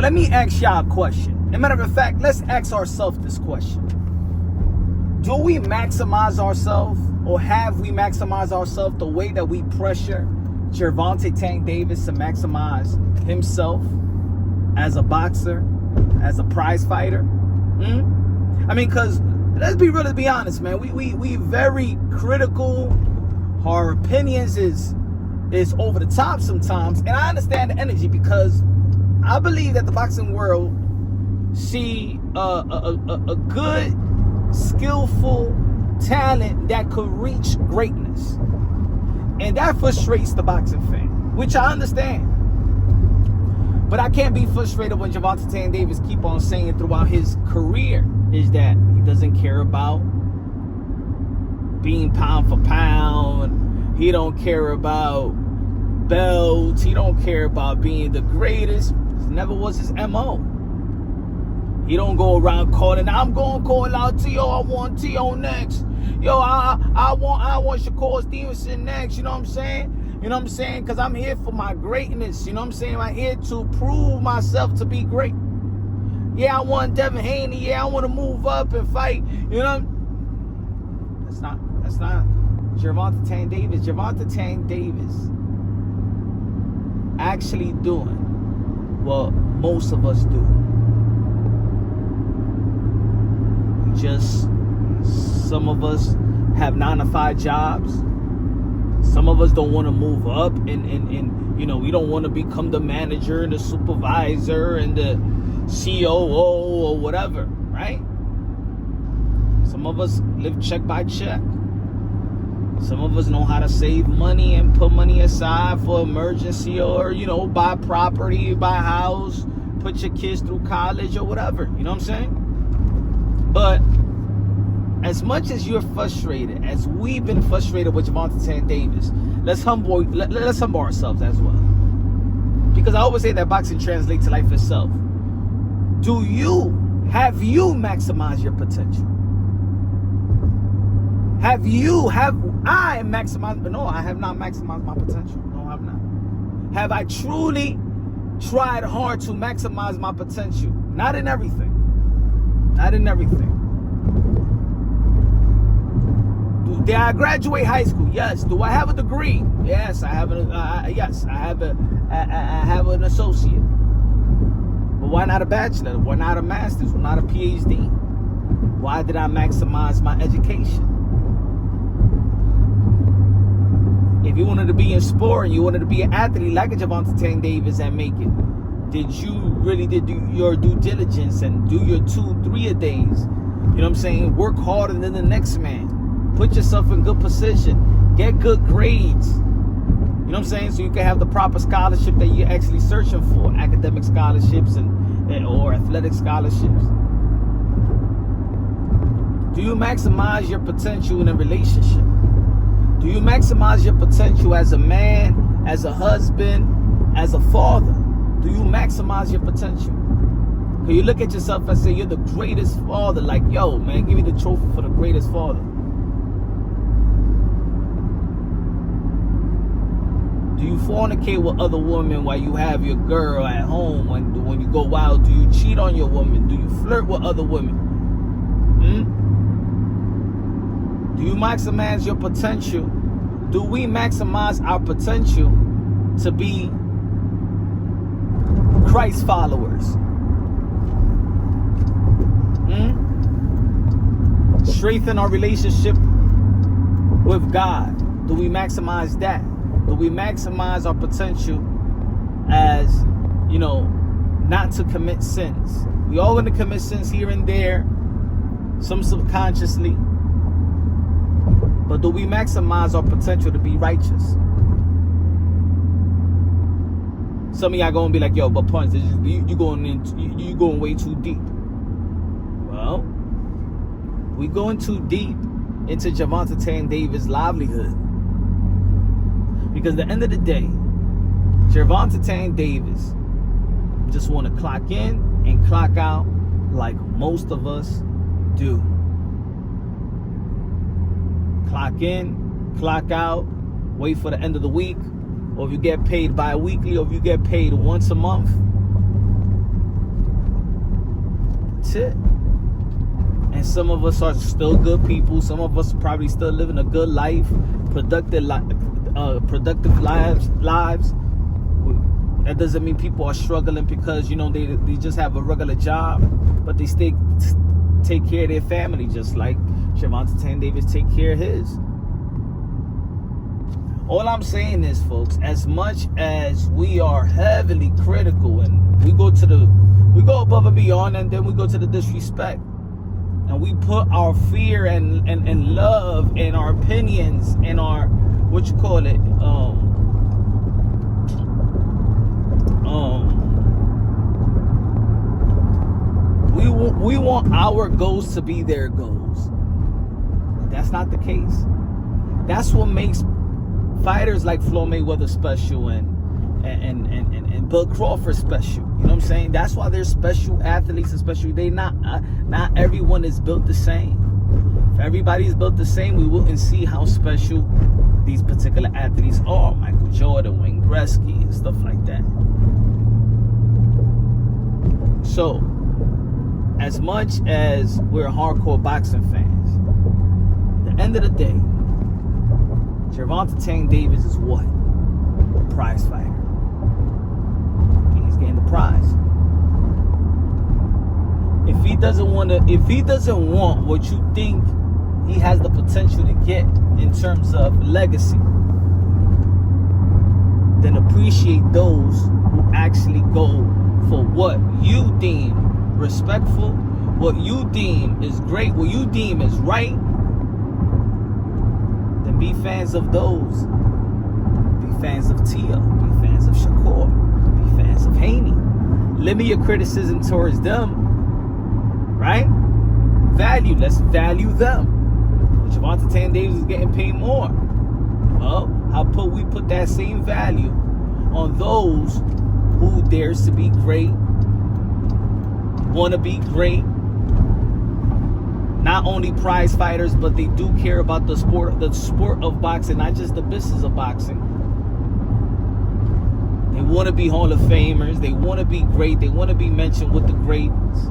let me ask y'all a question. As a matter of fact, let's ask ourselves this question. Do we maximize ourselves, or have we maximized ourselves the way that we pressure Gervonta Davis to maximize himself as a boxer, as a prize fighter? I mean, because let's be real, be honest, man. We very critical. Our opinions is over the top sometimes, and I understand the energy, because I believe that the boxing world see a good, skillful talent that could reach greatness, and that frustrates the boxing fan, which I understand. But I can't be frustrated when Gervonta Davis keep on saying throughout his career is that he doesn't care about being pound for pound. He don't care about belts. He don't care about being the greatest. It never was his MO. He don't go around calling, I'm going to call out T.O. I want T.O. next. Yo, I want Shakur Stevenson next. You know what I'm saying? You know what I'm saying? Because I'm here for my greatness. You know what I'm saying? I'm here to prove myself to be great. Yeah, I want Devin Haney. Yeah, I want to move up and fight. You know? That's not Gervonta Davis. Gervonta Davis actually doing what most of us do. Just some of us have 9-to-5 jobs. Some of us don't want to move up, and you know, we don't want to become the manager and the supervisor and the COO or whatever, right? Some of us live check by check. Some of us know how to save money and put money aside for emergency, or, you know, buy property, buy a house, put your kids through college or whatever. You know what I'm saying? But as much as you're frustrated, as we've been frustrated with Gervonta Davis, let's humble ourselves as well. Because I always say that boxing translates to life itself. Have you maximized your potential? Have I maximized? But no, I have not maximized my potential. No, I have not. Have I truly tried hard to maximize my potential? Not in everything. Not in everything. Did I graduate high school? Yes. Do I have a degree? Yes, I have I have an associate. But why not a bachelor? Why not a master's? Why not a PhD? Why did I maximize my education? If you wanted to be in sport and you wanted to be an athlete like a Gervonta Davis and make it, did you really do your due diligence and do your 2-3 a days? You know what I'm saying? Work harder than the next man. Put yourself in good position. Get good grades. You know what I'm saying? So you can have the proper scholarship that you're actually searching for. Academic scholarships or athletic scholarships. Do you maximize your potential in a relationship? Do you maximize your potential as a man, as a husband, as a father? Do you maximize your potential? Can you look at yourself and say you're the greatest father? Like, yo, man, give me the trophy for the greatest father. Do you fornicate with other women while you have your girl at home? When you go out, do you cheat on your woman? Do you flirt with other women? Do you maximize your potential? Do we maximize our potential to be Christ followers? Strengthen our relationship with God. Do we maximize that? Do we maximize our potential as, you know, not to commit sins? We all going to commit sins here and there, some subconsciously. But do we maximize our potential to be righteous? Some of y'all gonna be like, yo, but Punch, you going way too deep. Well, we going too deep into Gervonta Davis' livelihood. Because at the end of the day, Gervonta Davis just want to clock in and clock out like most of us do. Clock in, clock out, wait for the end of the week, or if you get paid bi-weekly, or if you get paid once a month, That's it. And some of us are still good people. Some of us are probably still living a good life, productive lives. That doesn't mean people are struggling because, you know, they just have a regular job, but they still take care of their family, just like Gervonta Davis take care of his. All I'm saying is, folks, as much as we are heavily critical and we go above and beyond, and then we go to the disrespect, and we put our fear and love and our opinions and our, what you call it, we want our goals to be their goals. That's not the case. That's what makes fighters like Floyd Mayweather special and Bill Crawford special. You know what I'm saying? That's why they're special athletes, especially not everyone is built the same. If everybody's built the same, we wouldn't see how special these particular athletes are. Michael Jordan, Wayne Gretzky, and stuff like that. So, as much as we're hardcore boxing fans, at the end of the day, Gervonta Davis is what? A prize fighter. He's getting the prize. If he doesn't want what you think he has the potential to get in terms of legacy, then appreciate those who actually go for what you deem respectful, what you deem is great, what you deem is right. Then be fans of those. Be fans of Tia. Be fans of Shakur. Be fans of Haney. Limit your criticism towards them. Right? Let's value them. Gervonta Davis is getting paid more. Well, how about we put that same value on those who dares to be great, want to be great, not only prize fighters, but they do care about the sport of boxing, not just the business of boxing. They want to be Hall of Famers. They want to be great. They want to be mentioned with the greats.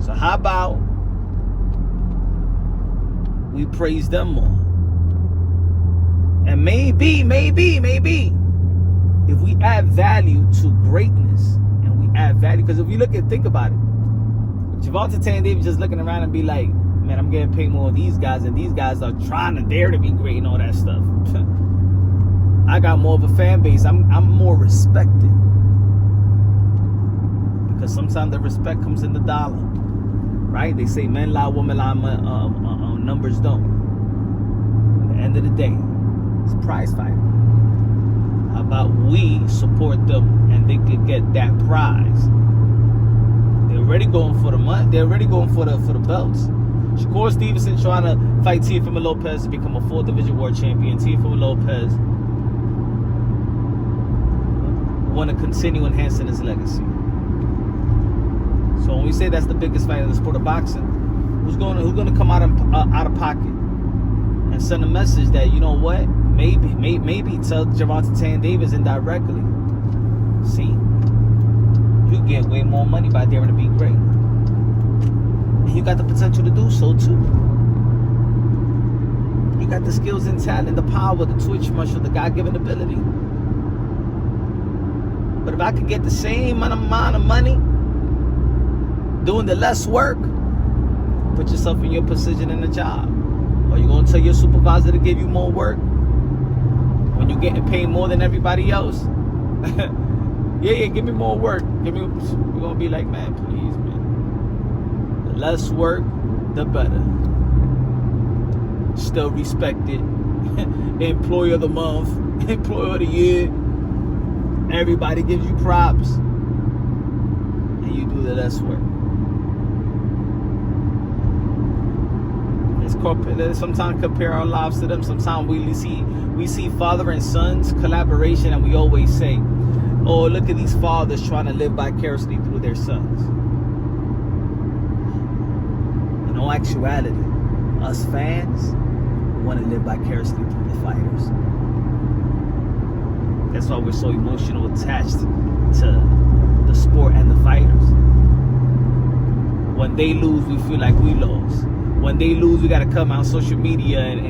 So how about we praise them more? And maybe, if we add value to greatness, and we add value, because if you think about it, Gervonta Davis just looking around and be like, man, I'm getting paid more than these guys, and these guys are trying to dare to be great and all that stuff. I got more of a fan base. I'm more respected. Because sometimes the respect comes in the dollar. Right? They say men lie, women lie, numbers don't. At the end of the day, it's a prize fight. How about we support them and they could get that prize? They're already going for the money. They're already going for the belts. Shakur Stevenson trying to fight Teofimo Lopez to become a 4th Division World Champion. Teofimo Lopez want to continue enhancing his legacy. So when we say that's the biggest fight in the sport of boxing, who's going to come out of pocket and send a message that, you know what, maybe tell Gervonta Davis indirectly, see, you get way more money by daring to be great, and you got the potential to do so too. You got the skills and talent, the power, the twitch muscle, the God-given ability. But if I could get the same amount of money doing the less work, put yourself in your position in the job. Or you're going to tell your supervisor to give you more work when you're getting paid more than everybody else? yeah, give me more work. You're going to be like, man, please, man. The less work, the better. Still respected. Employee of the month, employee of the year. Everybody gives you props. And you do the less work. Sometimes compare our lives to them. Sometimes we see father and sons collaboration, and we always say, oh, look at these fathers trying to live vicariously through their sons. In all actuality, us fans want to live vicariously through the fighters. That's why we're so emotional attached to the sport and the fighters. When they lose, we feel like we lost. When they lose, we got to come out on social media and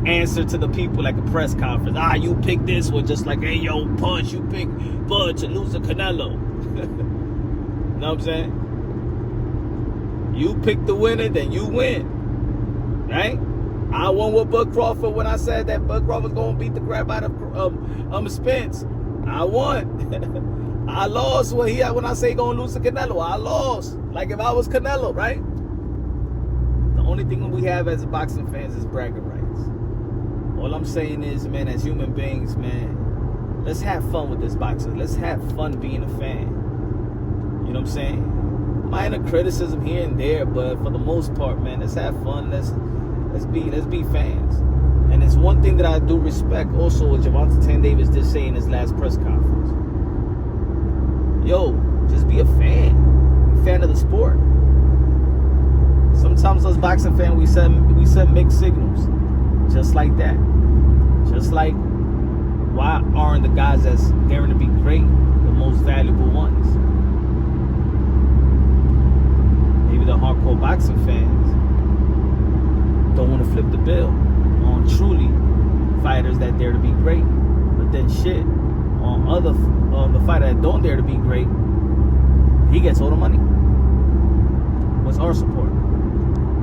answer to the people like a press conference. You picked this one, just like, hey, yo, Punch, you picked Bud to lose to Canelo. You know what I'm saying? You pick the winner, then you win. Right? I won with Bud Crawford when I said that Bud Crawford was going to beat the crap out of Spence. I won. I lost when I say going to lose to Canelo. I lost. Like if I was Canelo, right? The only thing we have as boxing fans is bragging rights. All I'm saying is, man, as human beings, man, let's have fun with this boxing. Let's have fun being a fan. You know what I'm saying? Minor criticism here and there, but for the most part, man, let's have fun. Let's be fans. And it's one thing that I do respect also what Gervonta Davis did say in his last press conference. Yo, just be a fan. Be a fan of the sport. Sometimes us boxing fans, we send mixed signals. Just like that. Just like, why aren't the guys that's daring to be great the most valuable ones? Maybe the hardcore boxing fans don't want to flip the bill on truly fighters that dare to be great, but then shit on the fighter that don't dare to be great, he gets all the money. What's our support?